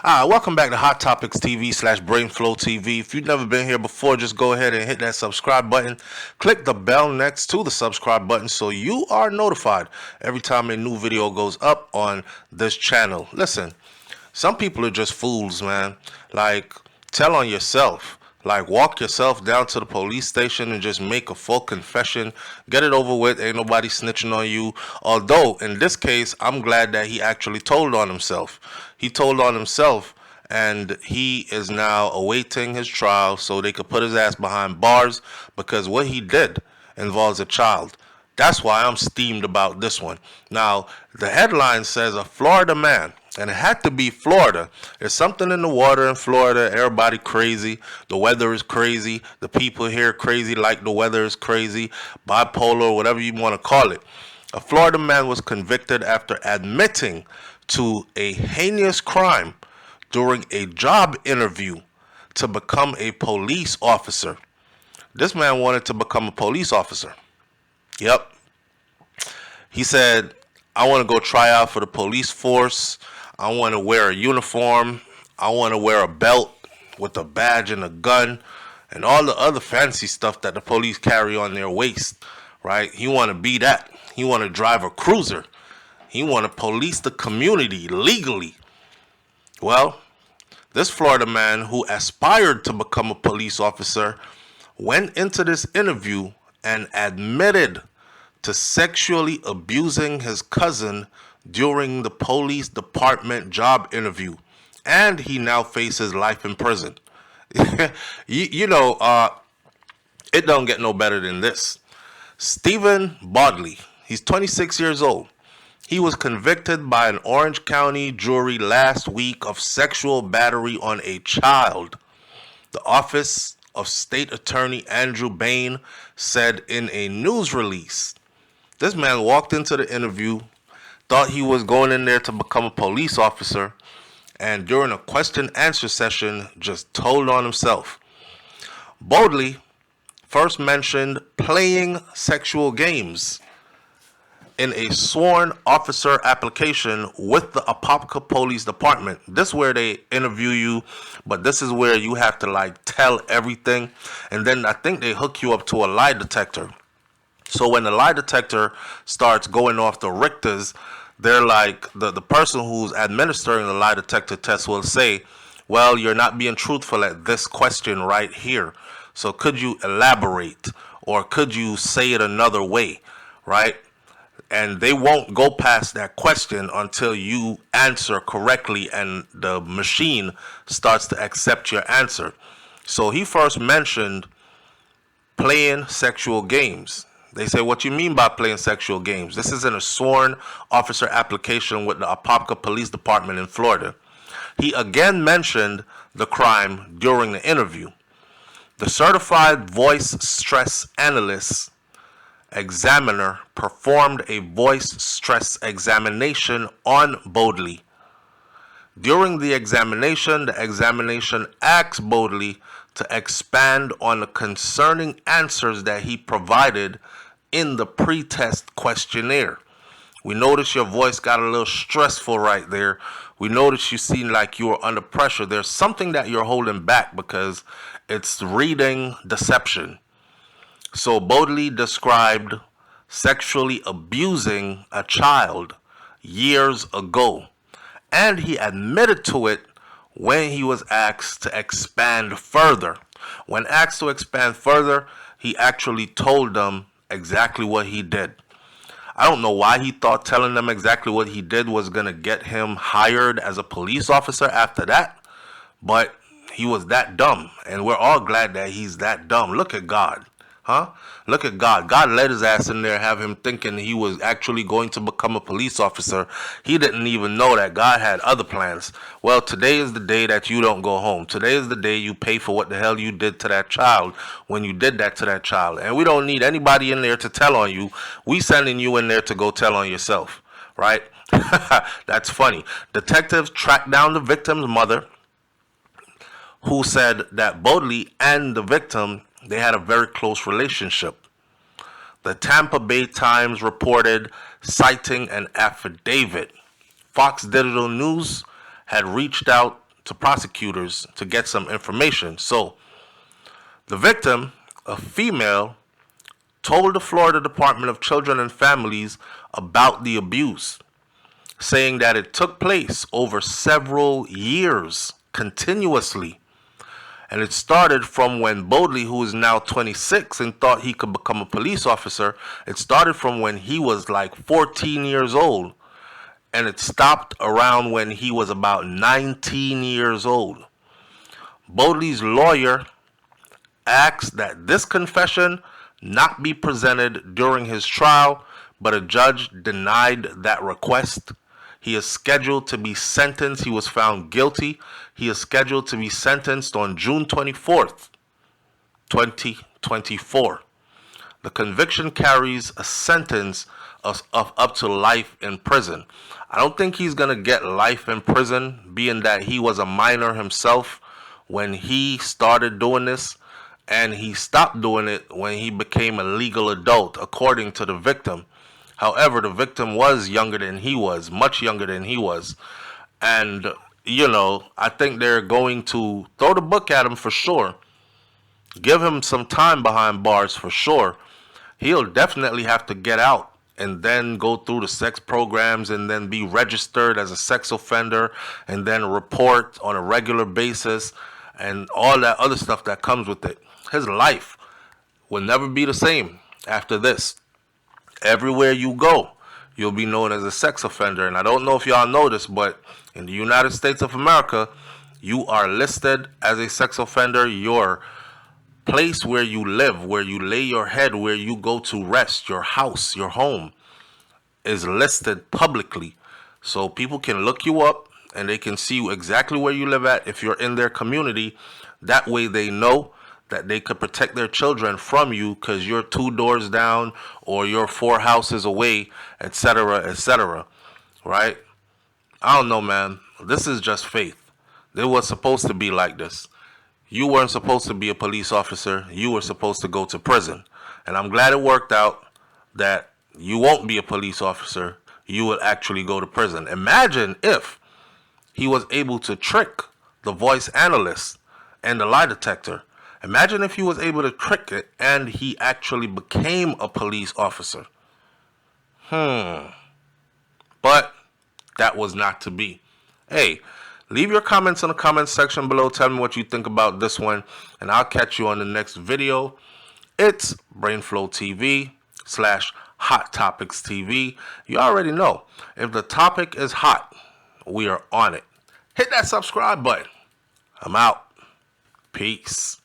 Welcome back to Hot Topics TV / BrainFLoTv. If you've never been here before, just go ahead and hit that subscribe button. Click the bell next to the subscribe button so you are notified every time a new video goes up on this channel. Listen, some people are just fools, man. Like, tell on yourself. Like, walk yourself down to the police station and just make a full confession. Get it over with. Ain't nobody snitching on you. Although, in this case, I'm glad that he actually told on himself. He told on himself, and he is now awaiting his trial so they could put his ass behind bars because what he did involves a child. That's why I'm steamed about this one. Now, the headline says a Florida man, and it had to be Florida. There's something in the water in Florida. Everybody crazy. The weather is crazy. The people here crazy like the weather is crazy. Bipolar, whatever you want to call it. A Florida man was convicted after admitting to a heinous crime during a job interview to become a police officer. This man wanted to become a police officer. Yep. He said, I want to go try out for the police force. I want to wear a uniform. I want to wear a belt with a badge and a gun and all the other fancy stuff that the police carry on their waist, right? He want to be that. He want to drive a cruiser. He want to police the community legally. Well, this Florida man who aspired to become a police officer went into this interview and admitted to sexually abusing his cousin during the police department job interview. And he now faces life in prison. It don't get no better than this. Stephen Bodley, he's 26 years old. He was convicted by an Orange County jury last week of sexual battery on a child. The Office of State Attorney Andrew Bain said in a news release. This man walked into the interview, thought he was going in there to become a police officer, and during a question-answer session, just told on himself. Bodley first mentioned playing sexual games in a sworn officer application with the Apopka Police Department. This is where they interview you, but this is where you have to tell everything, and then I think they hook you up to a lie detector. So when the lie detector starts going off the Richters, they're like, the person who's administering the lie detector test will say, well, you're not being truthful at this question right here. So could you elaborate, or could you say it another way, right? And they won't go past that question until you answer correctly and the machine starts to accept your answer. So he first mentioned playing sexual games. They say, what you mean by playing sexual games? This is in a sworn officer application with the Apopka Police Department in Florida. He again mentioned the crime during the interview. The certified voice stress analyst examiner performed a voice stress examination on Bodley. During the examination asked Bodley to expand on the concerning answers that he provided in the pre-test questionnaire. We notice your voice got a little stressful right there. We notice you seem like you are under pressure. There's something that you're holding back because it's reading deception. So Bodley described sexually abusing a child years ago, and he admitted to it when he was asked to expand further. When asked to expand further, he actually told them exactly what he did. I don't know why he thought telling them exactly what he did was going to get him hired as a police officer after that, but he was that dumb, and we're all glad that he's that dumb. Look at God. Huh? Look at God. God let his ass in there, have him thinking he was actually going to become a police officer. He didn't even know that God had other plans. Well, today is the day that you don't go home. Today is the day you pay for what the hell you did to that child when you did that to that child. And we don't need anybody in there to tell on you. We sending you in there to go tell on yourself, right? That's funny. Detectives tracked down the victim's mother, who said that Bodley and the victim, they had a very close relationship. The Tampa Bay Times reported, citing an affidavit. Fox Digital News had reached out to prosecutors to get some information. So the victim, a female, told the Florida Department of Children and Families about the abuse, saying that it took place over several years continuously. And it started from when Bodley, who is now 26 and thought he could become a police officer, it started from when he was like 14 years old. And it stopped around when he was about 19 years old. Bodley's lawyer asked that this confession not be presented during his trial, but a judge denied that request. He is scheduled to be sentenced. He was found guilty. He is scheduled to be sentenced on June 24th, 2024. The conviction carries a sentence of up to life in prison. I don't think he's going to get life in prison, being that he was a minor himself when he started doing this, and he stopped doing it when he became a legal adult, according to the victim. However, the victim was younger than he was, much younger than he was. And, I think they're going to throw the book at him for sure. Give him some time behind bars for sure. He'll definitely have to get out and then go through the sex programs and then be registered as a sex offender and then report on a regular basis and all that other stuff that comes with it. His life will never be the same after this. Everywhere you go, you'll be known as a sex offender. And I don't know if y'all know this, but in the United States of America, you are listed as a sex offender. Your place where you live, where you lay your head, where you go to rest, your house, your home, is listed publicly. So people can look you up and they can see exactly where you live at if you're in their community. That way they know that they could protect their children from you because you're 2 doors down or you're 4 houses away, etc., etc. Right? I don't know, man. This is just faith. It was supposed to be like this. You weren't supposed to be a police officer. You were supposed to go to prison. And I'm glad it worked out that you won't be a police officer. You will actually go to prison. Imagine if he was able to trick the voice analyst and the lie detector. Imagine if he was able to trick it and he actually became a police officer. But that was not to be. Hey, leave your comments in the comments section below. Tell me what you think about this one, and I'll catch you on the next video. It's BrainFLoTv / Hot Topics TV. You already know, if the topic is hot, we are on it. Hit that subscribe button. I'm out. Peace.